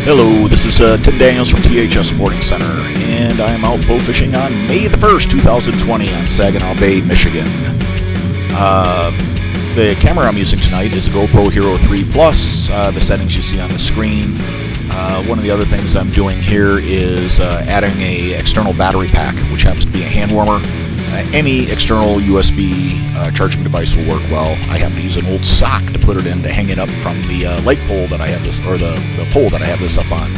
Hello, this is Tim Daniels from THS Sporting Center, and I am out bow fishing on May the 1st, 2020 on Saginaw Bay, Michigan. The camera I'm using tonight is a GoPro Hero 3 Plus, the settings you see on the screen. One of the other things I'm doing here is adding a external battery pack, which happens to be a hand warmer. Any external USB charging device will work well. I happen to use an old sock to put it in to hang it up from the light pole that I have this, or the pole that I have this up on.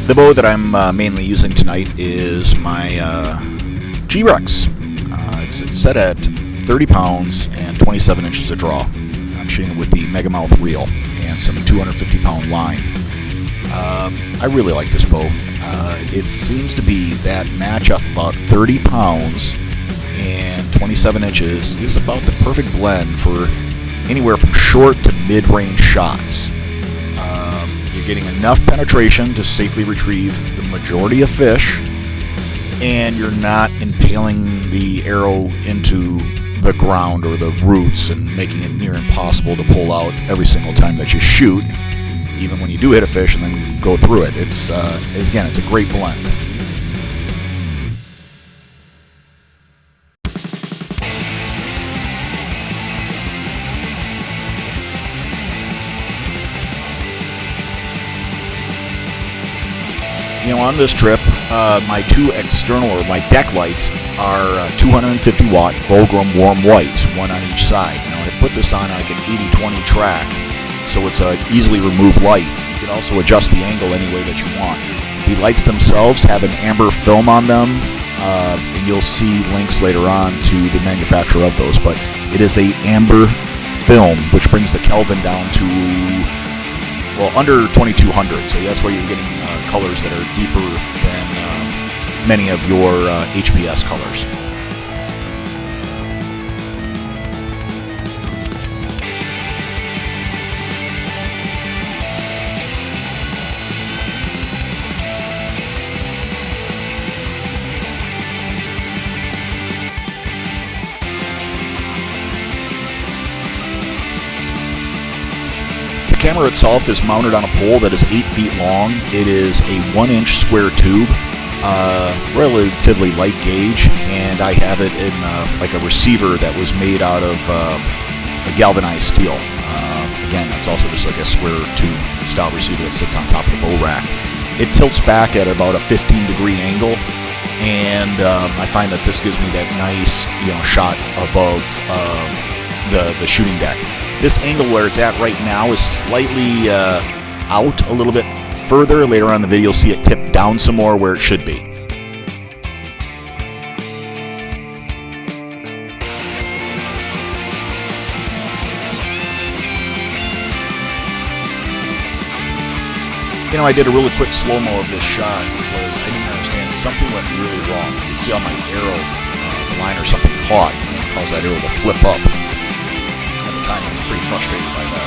The bow that I'm mainly using tonight is my G-Rex. It's set at 30 pounds and 27 inches of draw. I'm shooting it with the MEGAMOUTH reel and some 250-pound line. I really like this bow. It seems to be that match of about 30 pounds and 27 inches is about the perfect blend for anywhere from short to mid-range shots. You're getting enough penetration to safely retrieve the majority of fish, and you're not impaling the arrow into the ground or the roots and making it near impossible to pull out every single time that you shoot, even when you do hit a fish and then go through it. It's a great blend. On this trip, my two external, or my deck lights, are 250 watt VIUGREUM warm whites, one on each side. Now I've put this on like an 80-20 track, so it's an easily removed light. You can also adjust the angle any way that you want. The lights themselves have an amber film on them, and you'll see links later on to the manufacturer of those, but it is a amber film, which brings the Kelvin down to, well, under 2200, so that's why you're getting colors that are deeper than many of your HPS colors. The camera itself is mounted on a pole that is 8 feet long. It is a 1-inch square tube, relatively light gauge, and I have it in like a receiver that was made out of a galvanized steel. Again, that's also just like a square tube style receiver that sits on top of the bow rack. It tilts back at about a 15-degree angle, and I find that this gives me that nice, shot above the shooting deck. This angle where it's at right now is slightly out a little bit further. Later on in the video, you'll see it tip down some more where it should be. I did a really quick slow-mo of this shot because I didn't understand something went really wrong. You can see on my arrow, the line or something caught and caused that arrow to flip up. At the time, I was pretty frustrated by that.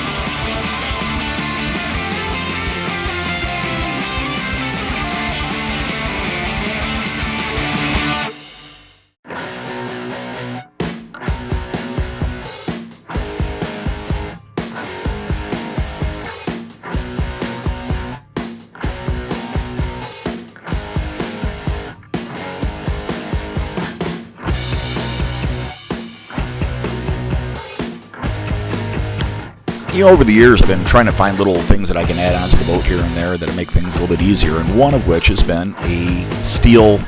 Over the years, I've been trying to find little things that I can add onto the boat here and there that make things a little bit easier, and one of which has been a steel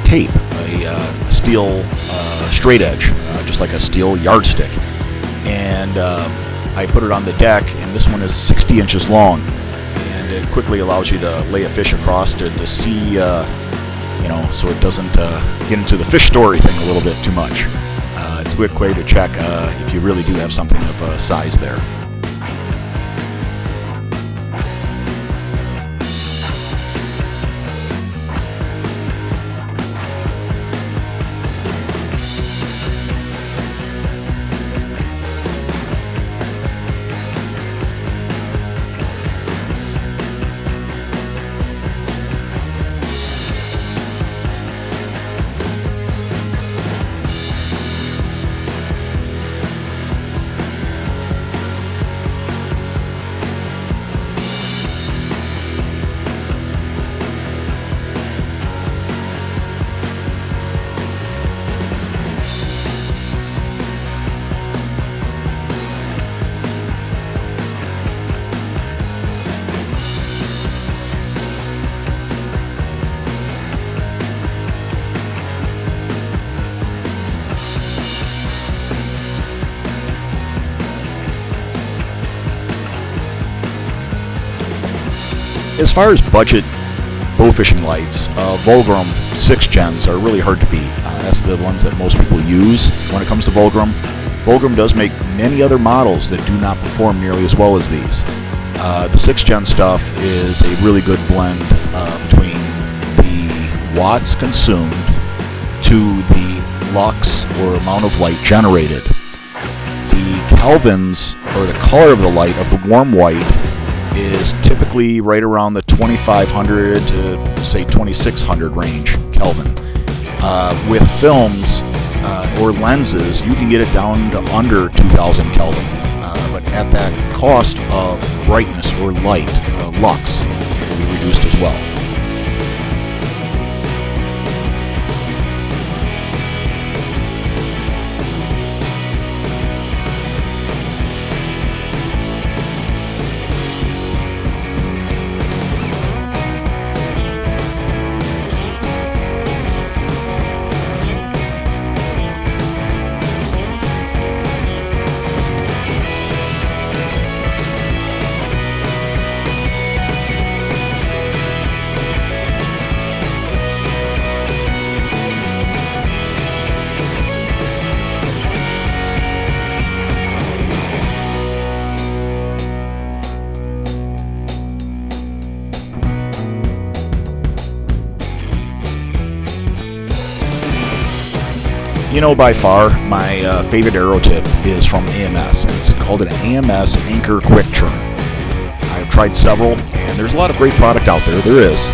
tape, a steel straight edge, just like a steel yardstick. And I put it on the deck, and this one is 60 inches long. it quickly allows you to lay a fish across to see, you know, so it doesn't get into the fish story thing a little bit too much. It's a quick way to check if you really do have something of size there. As far as budget bow fishing lights, VIUGREUM 6 gens are really hard to beat. That's the ones that most people use when it comes to VIUGREUM. VIUGREUM does make many other models that do not perform nearly as well as these. The 6 gen stuff is a really good blend between the watts consumed to the lux or amount of light generated. The kelvins, or the color of the light of the warm white, is typically right around the 2500 to say 2600 range Kelvin. With films or lenses, you can get it down to under 2000 Kelvin, but at that cost of brightness or light, lux will be reduced as well. You know, by far, my favorite arrow tip is from AMS, and it's called an AMS ANKOR Quick Churn. I've tried several, and there's a lot of great product out there. There is.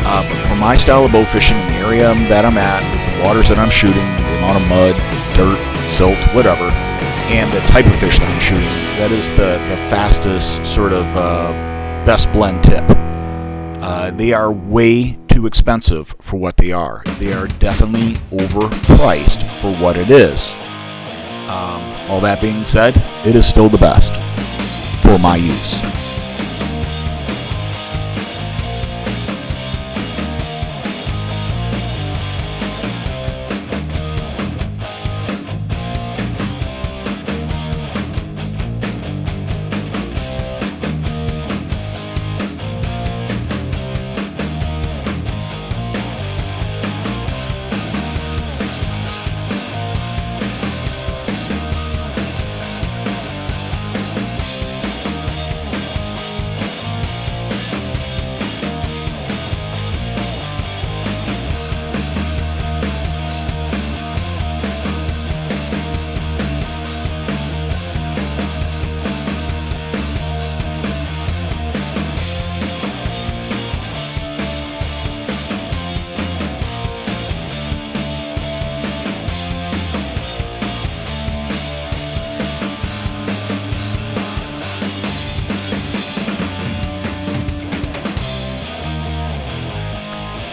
But for my style of bow fishing in the area that I'm at, the waters that I'm shooting, the amount of mud, dirt, silt, whatever, and the type of fish that I'm shooting, that is the fastest sort of best blend tip. They are way too expensive for what they are. They are definitely overpriced for what it is. All that being said, it is still the best for my use.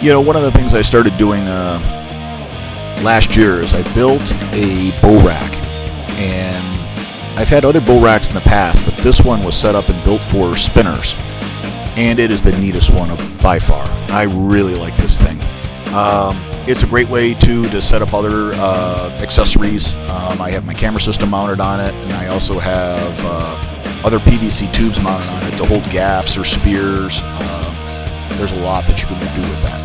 You know, one of the things I started doing last year is I built a bow rack, and I've had other bow racks in the past, but this one was set up and built for spinners, and it is the neatest one by far. I really like this thing. It's a great way to set up other accessories. I have my camera system mounted on it, and I also have other PVC tubes mounted on it to hold gaffs or spears. There's a lot that you can do with that.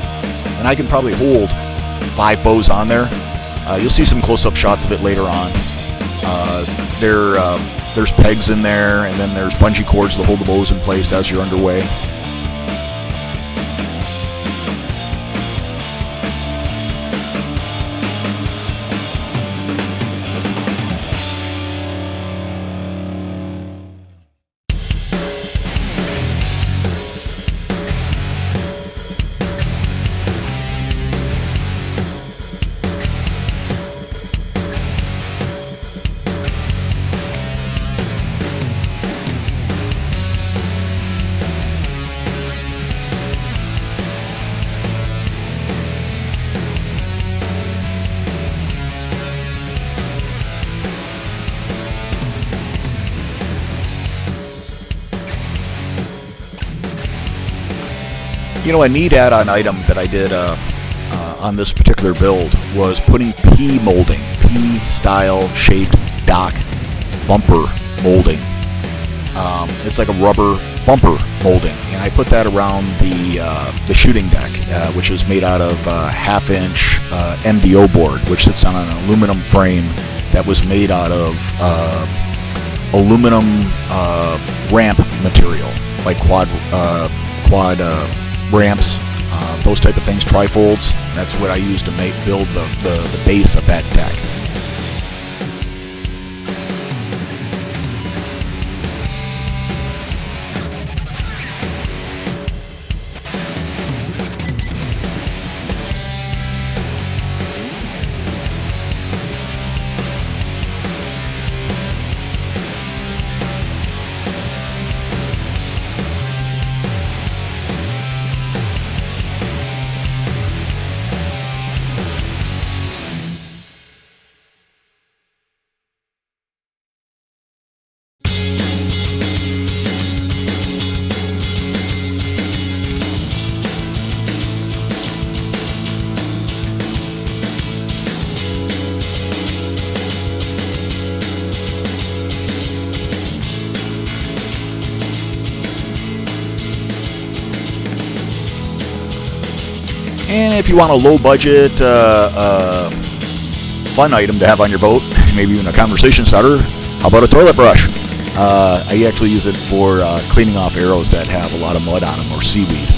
And I can probably hold 5 bows on there. You'll see some close-up shots of it later on. There's pegs in there, and then there's bungee cords to hold the bows in place as you're underway. You know, a neat add-on item that I did on this particular build was putting P molding, P-style shaped dock bumper molding. It's like a rubber bumper molding, and I put that around the shooting deck, which is made out of 1/2-inch MDO board, which sits on an aluminum frame that was made out of aluminum ramp material, like quad ramps, those type of things, trifolds. That's what I use to build the base of that deck. And if you want a low-budget, fun item to have on your boat, maybe even a conversation starter, how about a toilet brush? I actually use it for cleaning off arrows that have a lot of mud on them or seaweed.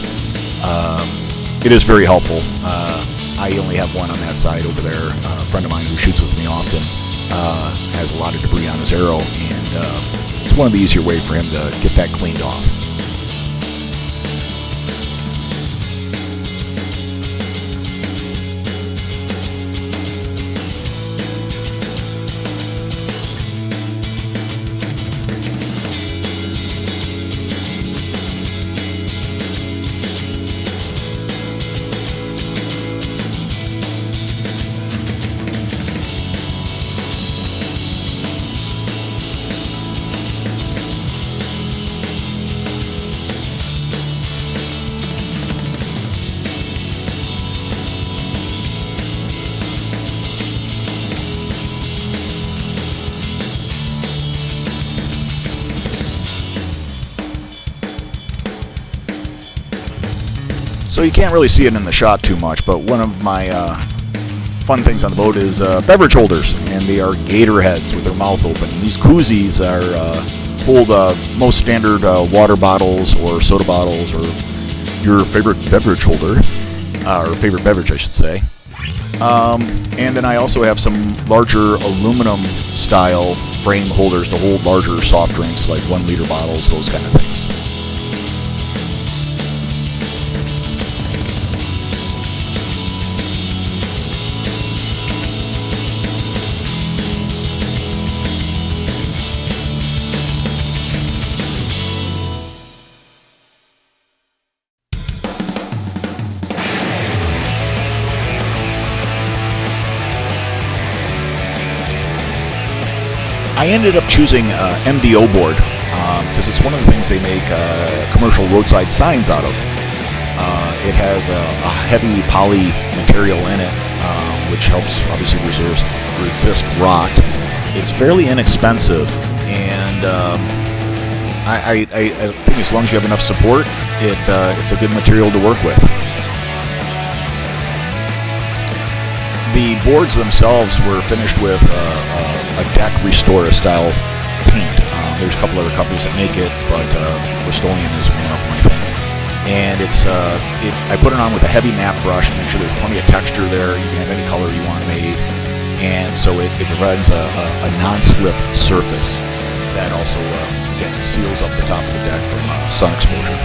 It is very helpful. I only have one on that side over there. A friend of mine who shoots with me often has a lot of debris on his arrow, and it's one of the easier ways for him to get that cleaned off. So you can't really see it in the shot too much, but one of my fun things on the boat is beverage holders, and they are gator heads with their mouth open. And these koozies hold most standard water bottles or soda bottles or your favorite beverage holder, or favorite beverage I should say. And then I also have some larger aluminum style frame holders to hold larger soft drinks like 1 liter bottles, those kind of things. I ended up choosing MDO board because it's one of the things they make commercial roadside signs out of. It has a heavy poly material in it, which helps obviously resist rot. It's fairly inexpensive, and I think as long as you have enough support, it's a good material to work with. The boards themselves were finished with a deck restorer style paint. There's a couple other companies that make it, but Rust-Oleum is one of them, I think. And I put it on with a heavy matte brush to make sure there's plenty of texture there. You can have any color you want made, and so it provides a non-slip surface that also again seals up the top of the deck from sun exposure.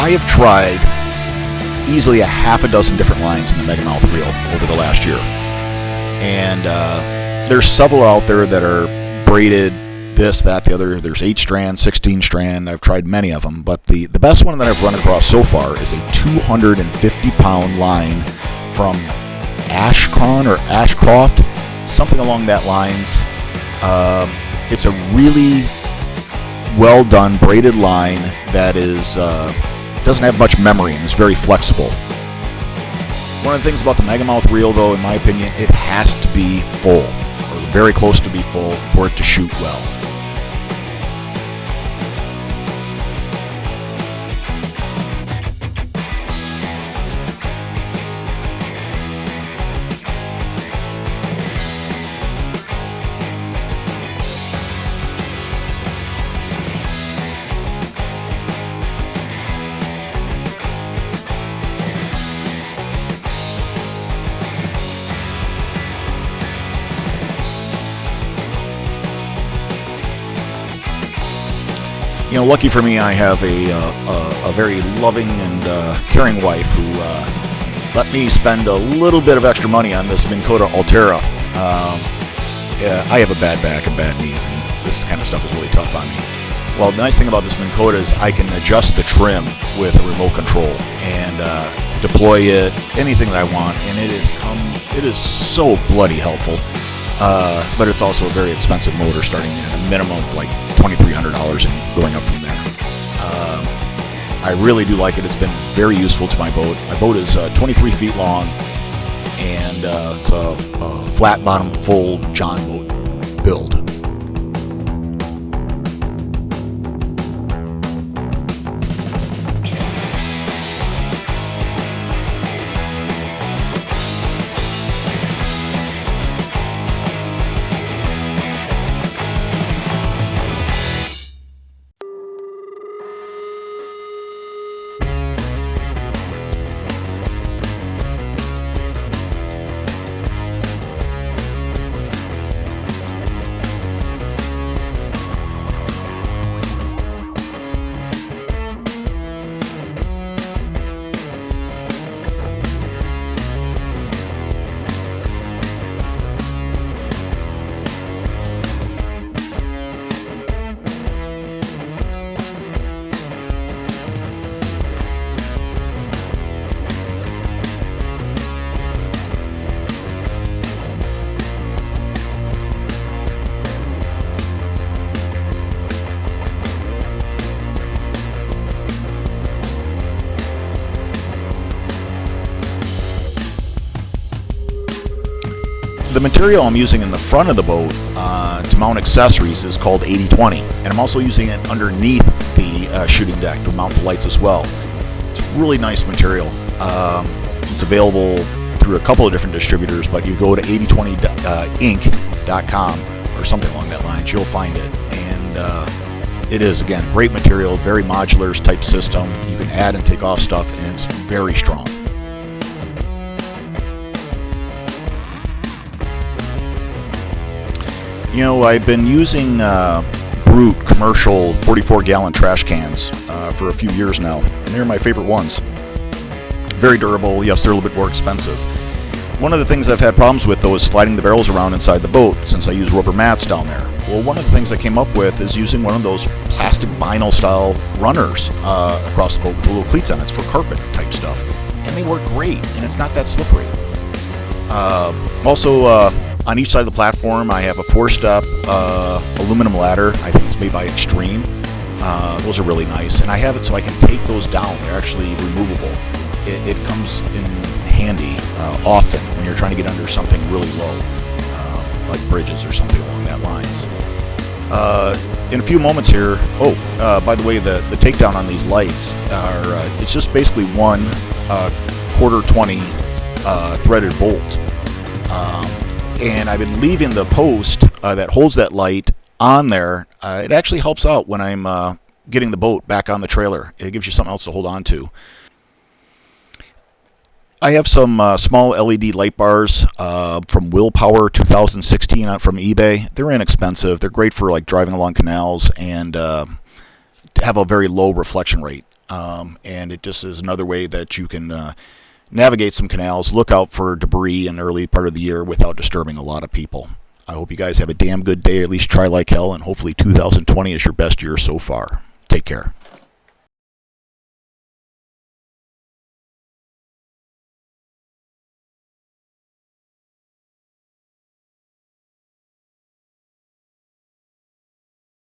I have tried easily a half a dozen different lines in the MEGAMOUTH reel over the last year, and there's several out there that are braided, this, that, the other. There's 8 strand, 16 strand. I've tried many of them, but the best one that I've run across so far is a 250-pound line from Ashcon or Ashcroft, something along that lines. It's a really well done braided line that is doesn't have much memory and is very flexible. One of the things about the MEGAMOUTH reel, though, in my opinion, it has to be full, or very close to be full, for it to shoot well. You know, lucky for me, I have a very loving and caring wife who let me spend a little bit of extra money on this MINNKOTA ULTERRA. I have a bad back and bad knees, and this kind of stuff is really tough on me. Well, the nice thing about this MINNKOTA is I can adjust the trim with a remote control and deploy it anything that I want, and it is so bloody helpful. But it's also a very expensive motor, starting at a minimum of like $2,300 and going up from there. I really do like it. It's been very useful to my boat. My boat is 23 feet long, and it's a flat bottom full John boat build. The material I'm using in the front of the boat to mount accessories is called 80/20, and I'm also using it underneath the shooting deck to mount the lights as well. It's really nice material. It's available through a couple of different distributors, but you go to 8020ink.com or something along that line, you'll find it. And it is, again, great material, very modular type system. You can add and take off stuff, and it's very strong. You know, I've been using Brute commercial 44-gallon trash cans for a few years now, and they're my favorite ones. Very durable. Yes, they're a little bit more expensive. One of the things I've had problems with, though, is sliding the barrels around inside the boat, since I use rubber mats down there. Well, one of the things I came up with is using one of those plastic vinyl-style runners across the boat with the little cleats on it. It's for carpet-type stuff. And they work great, and it's not that slippery. Also, on each side of the platform, I have a 4-step aluminum ladder. I think it's made by Extreme. Those are really nice. And I have it so I can take those down. They're actually removable. It comes in handy often when you're trying to get under something really low, like bridges or something along that lines. In a few moments here, by the way, the takedown on these lights are, it's just basically one quarter 20 threaded bolt. And I've been leaving the post that holds that light on there. It actually helps out when I'm getting the boat back on the trailer. It gives you something else to hold on to. I have some small LED light bars from Willpower 2016 from eBay. They're inexpensive. They're great for like driving along canals and have a very low reflection rate. And it just is another way that you can navigate some canals, look out for debris in the early part of the year without disturbing a lot of people. I hope you guys have a damn good day, at least try like hell, and hopefully 2020 is your best year so far. Take care.